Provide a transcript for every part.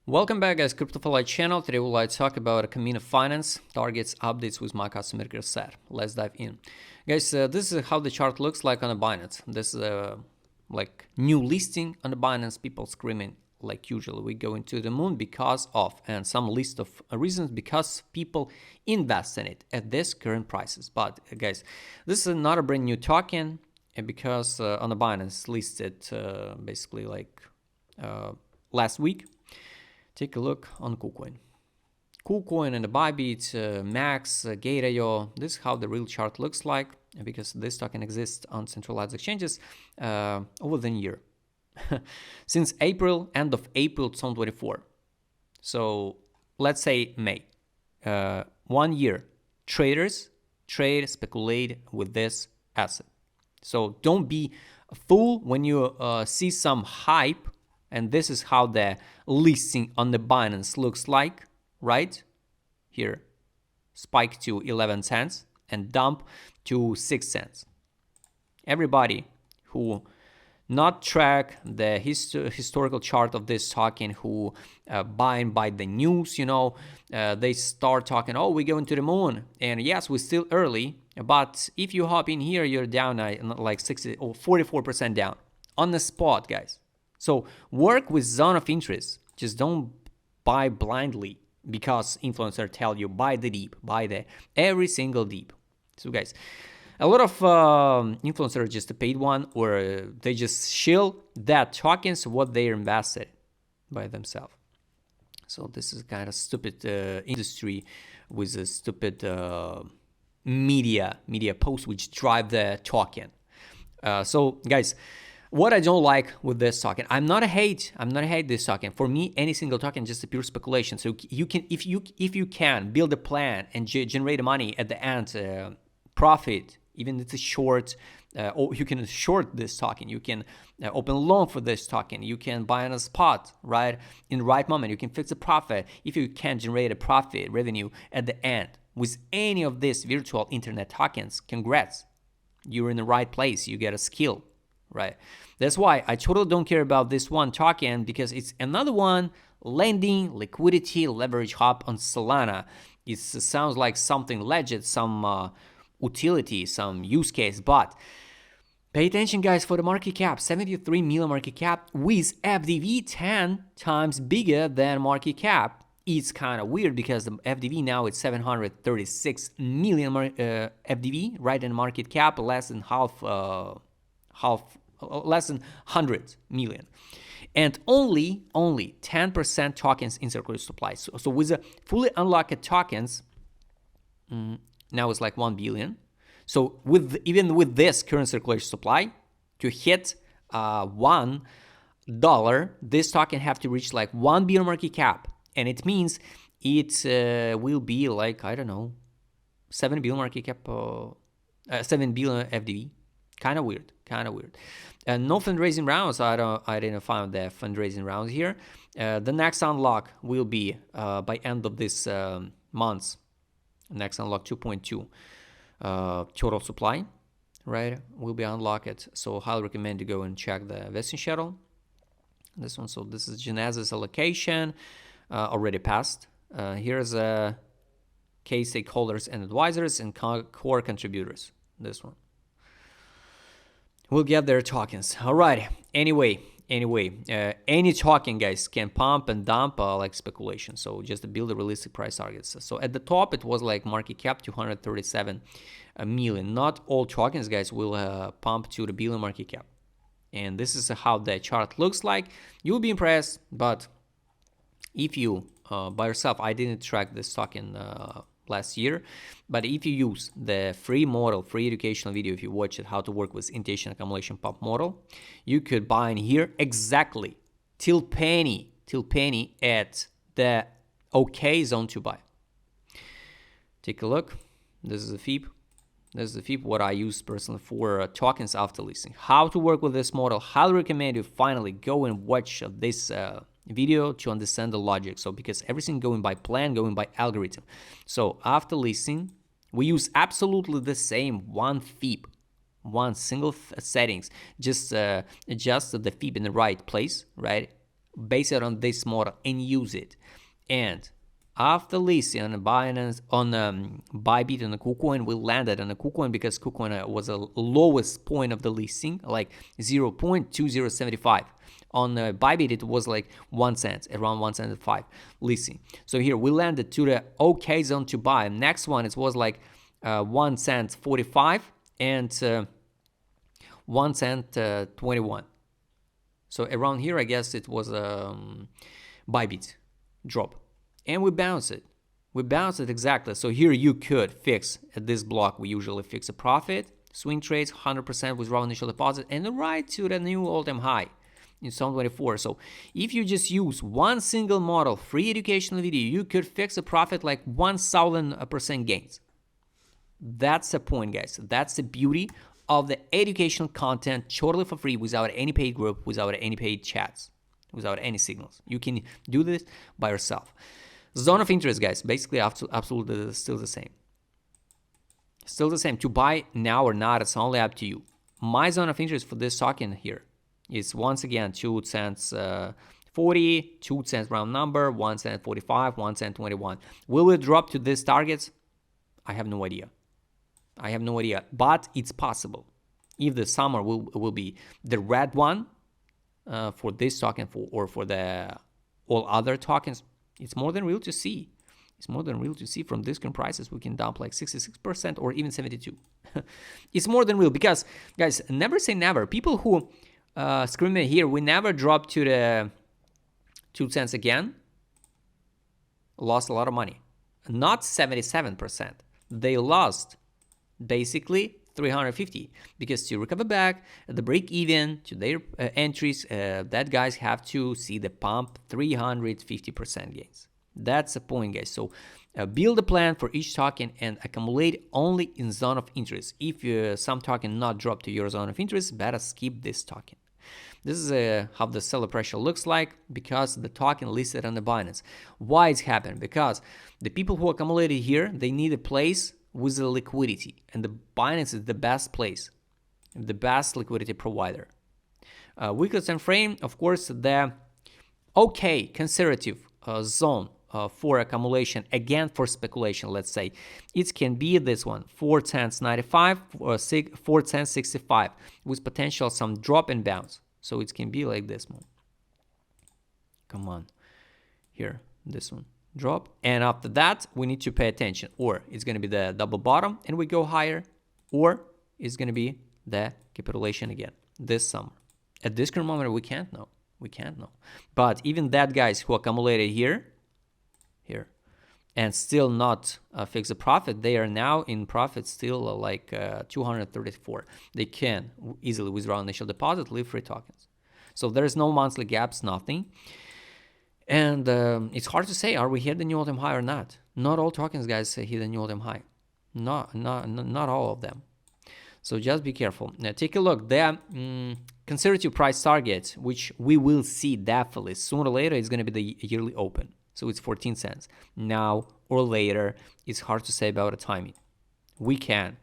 Welcome back, guys. CryptoFly channel. Today we'll talk about KMNO finance targets updates with my customer set. Let's dive in, guys. This is how the chart looks like on the Binance. This is like new listing on the Binance. People screaming like usually. We go into the moon because of, and some list of reasons because people invest in it at this current prices. But guys, this is not a brand new token because on the Binance listed basically like last week. Take a look on KuCoin. KuCoin and the Bybit, Max, Gate.io. This is how the real chart looks like because this token exists on centralized exchanges over the year. Since April, end of April 2024. So let's say May. 1 year. Traders trade, speculate with this asset. So don't be a fool when you see some hype. And this is how the listing on the Binance looks like, right? Here, spike to 11 cents and dump to 6 cents. Everybody who not track the historical chart of this token, who buy by the news, they start talking, oh, we're going to the moon. And yes, we're still early, but if you hop in here, you're down like 60 or 44% down on the spot, guys. So work with zone of interest. Just don't buy blindly because influencers tell you buy the deep, buy the every single deep. So guys, a lot of influencers just a paid one or they just shill that tokens what they invested by themselves. So this is kind of stupid industry with a stupid media posts which drive the token. So guys, what I don't like with this token, I'm not a hate this token. For me, any single token is just a pure speculation. So you can, if you can build a plan and generate money at the end, profit, even if it's a short, or you can short this token. You can open a loan for this token. You can buy on a spot, right? In the right moment, you can fix a profit. If you can generate a profit revenue at the end with any of these virtual internet tokens, congrats, you're in the right place. You get a skill. Right. That's why I totally don't care about this one token because it's another one lending, liquidity, leverage hub on Solana. It sounds like something legit, some utility, some use case, but pay attention, guys, for the market cap, 73 million market cap with FDV 10 times bigger than market cap. It's kind of weird because the FDV now is 736 million FDV, right? And market cap less than less than 100 million, and only 10% tokens in circulatory supply. So with the fully unlocked tokens, now it's like 1 billion. So even with this current circulatory supply, to hit $1, this token have to reach like 1 billion market cap, and it means it will be like, I don't know, 7 billion market cap, 7 billion FDV. Kind of weird. And no fundraising rounds. I didn't find the fundraising rounds here. The next unlock will be by end of this month. Next unlock 2.2 total supply, right? Will be unlocked. So highly recommend to go and check the vesting schedule. This one. So this is Genesis allocation already passed. Here's key stakeholders and advisors and core contributors. This one. We'll get their tokens. All right. Anyway, any token, guys, can pump and dump like speculation. So just to build a realistic price targets. So at the top, it was like market cap 237 million. Not all tokens, guys, will pump to the billion market cap. And this is how the chart looks like. You'll be impressed. But if you, by yourself, I didn't track this token last year, but if you use the free model, free educational video, if you watch it, how to work with intention accumulation pump model, you could buy in here exactly till penny at the OK zone to buy. Take a look. This is the FIB. What I use personally for tokens after listing. How to work with this model. Highly recommend you finally go and watch this video to understand the logic. So because everything going by plan, going by algorithm. So after listing, we use absolutely the same one FIB, one single settings. Just adjust the FIB in the right place, right? base it on this model and use it. And after listing on Binance, on Bybit and the KuCoin, we landed on the KuCoin because KuCoin was the lowest point of the listing, like 0.2075. On Bybit, it was like 1 cent, around 1 cent and 5 listing. So here we landed to the okay zone to buy. Next one, it was like 1 cent 45 and 1 cent 21. So around here, I guess it was Bybit drop. And we bounced it. We bounced it exactly. So here you could fix at this block. We usually fix a profit, swing trades, 100% withdrawal initial deposit, and right to the new all-time high in 2024. So if you just use one single model, free educational video, you could fix a profit like 1,000% gains. That's the point, guys. That's the beauty of the educational content, totally for free, without any paid group, without any paid chats, without any signals. You can do this by yourself. Zone of interest, guys, basically absolutely still the same. Still the same. To buy now or not, it's only up to you. My zone of interest for this token here is once again 2 cents 40, 2 cents round number, 1 cent 45, 1 cent 21. Will it drop to these targets? I have no idea. I have no idea, but it's possible. If the summer will be the red one for this token or for the all other tokens, it's more than real to see. It's more than real to see from these current prices. We can dump like 66% or even 72. It's more than real because, guys, never say never. People who scream here, we never drop to the 2 cents again, lost a lot of money. Not 77%. They lost basically 350 because to recover back the break even to their entries, that guys have to see the pump 350% gains. That's the point, guys. So build a plan for each token and accumulate only in zone of interest. If some token not drop to your zone of interest, better skip this token. This is how the seller pressure looks like because the token listed on the Binance. Why it's happened? Because the people who accumulated here, they need a place with the liquidity, and the Binance is the best place, the best liquidity provider. Weekly time frame, of course, the okay conservative zone for accumulation, again for speculation, let's say it can be this one, 410.95 or 410.65 with potential some drop and bounce. So it can be like this one. Come on, here, this one. Drop, and after that we need to pay attention, or it's going to be the double bottom and we go higher, or it's going to be the capitulation again this summer. At this current moment we can't know, but even that guys who accumulated here and still not fix a profit, they are now in profit still like 234. They can easily withdraw initial deposit, leave free tokens. So there's no monthly gaps, nothing. And it's hard to say, are we hit the new all-time high or not? Not all tokens, guys, hit the new all-time high. Not all of them. So just be careful. Now take a look. The conservative price target, which we will see definitely sooner or later, is going to be the yearly open. So it's 14 cents. Now or later, it's hard to say about the timing. We can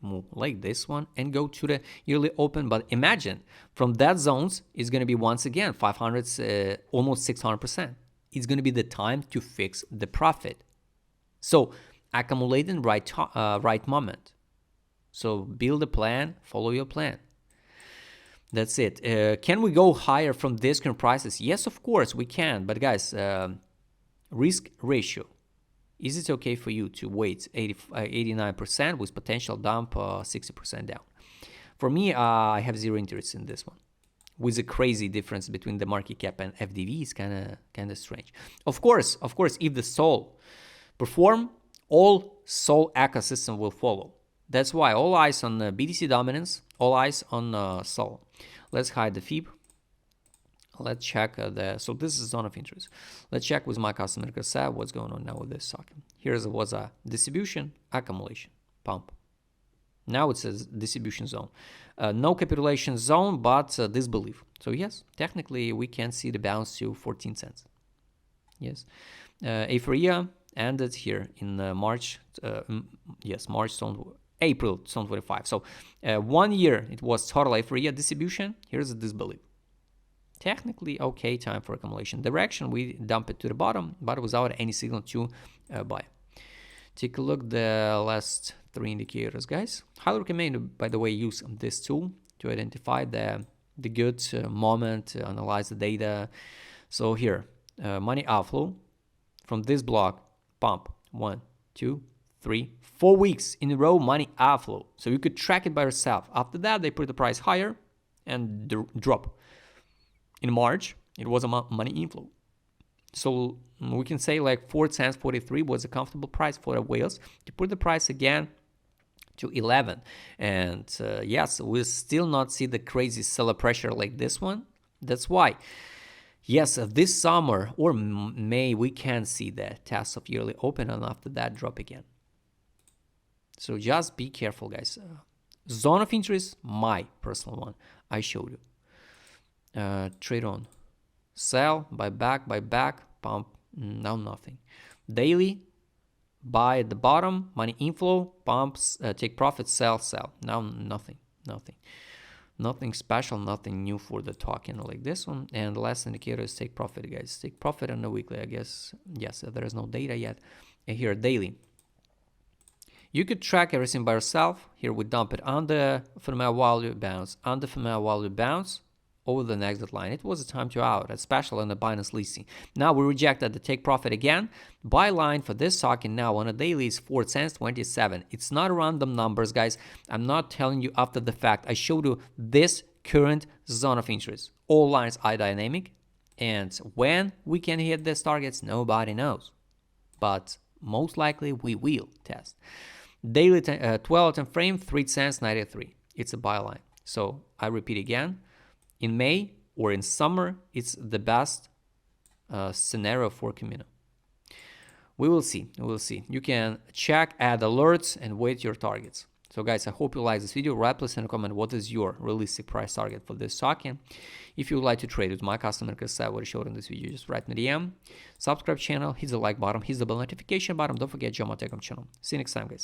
move like this one and go to the yearly open, but imagine from that zones is going to be once again 500, almost 600%. It's going to be the time to fix the profit. So accumulate in right moment. So build a plan, follow your plan. That's it. Can we go higher from this current prices? Yes, of course we can, but guys, risk ratio. Is it okay for you to wait 89% with potential dump 60% down? For me, I have zero interest in this one. With a crazy difference between the market cap and FDV is kind of strange. Of course, if the SOL perform, all SOL ecosystem will follow. That's why all eyes on BTC dominance, all eyes on SOL. Let's hide the FIB. Let's check so this is zone of interest. Let's check with my customer said what's going on now with this token. Here was a distribution, accumulation, pump. Now it says distribution zone. No capitulation zone, but disbelief. So yes, technically we can see the bounce to 14 cents. Yes. Aphoria ended here in March. April 2025. So 1 year it was total aphoria distribution. Here's a disbelief. technically okay time for accumulation. Direction, we dump it to the bottom, but without any signal to buy. Take a look the last 3 indicators, guys. Highly recommend, by the way, use this tool to identify the good moment, analyze the data. So here, money outflow from this block, pump 1, 2, 3, 4 weeks in a row, money outflow. So you could track it by yourself. After that, they put the price higher and drop. In March, it was a money inflow. So we can say like 4 cents 43 was a comfortable price for the whales. To put the price again to 11, and yes, we still not see the crazy seller pressure like this one. That's why, yes, this summer or May we can see the test of yearly open, and after that drop again. So just be careful, guys. Zone of interest, my personal one, I showed you. Trade on, sell, buy back, pump, now nothing. Daily, buy at the bottom, money inflow, pumps, take profit, sell, now nothing. Nothing special, nothing new for the token like this one. And the last indicator is take profit, guys. Take profit on the weekly, I guess. Yes, there is no data yet. And here, daily. You could track everything by yourself. Here we dump it on the fundamental value bounce, over the next deadline. It was a time to out, especially on the Binance listing. Now we rejected the take profit again. Buy line for this token now on a daily is 4 cents 27. It's not random numbers, guys. I'm not telling you after the fact. I showed you this current zone of interest. All lines are dynamic, and when we can hit these targets, nobody knows. But most likely we will test. Daily 12 time frame, 3 cents 93. It's a buy line. So I repeat again. In May or in summer, it's the best scenario for KMNO. We will see. You can check, add alerts, and wait your targets. So guys, I hope you like this video. Write please in a comment what is your realistic price target for this token. If you would like to trade with my customer success, what I showed in this video, just write me the DM. Subscribe channel, hit the like button, hit the bell notification button. Don't forget, join my Telegram channel. See you next time, guys.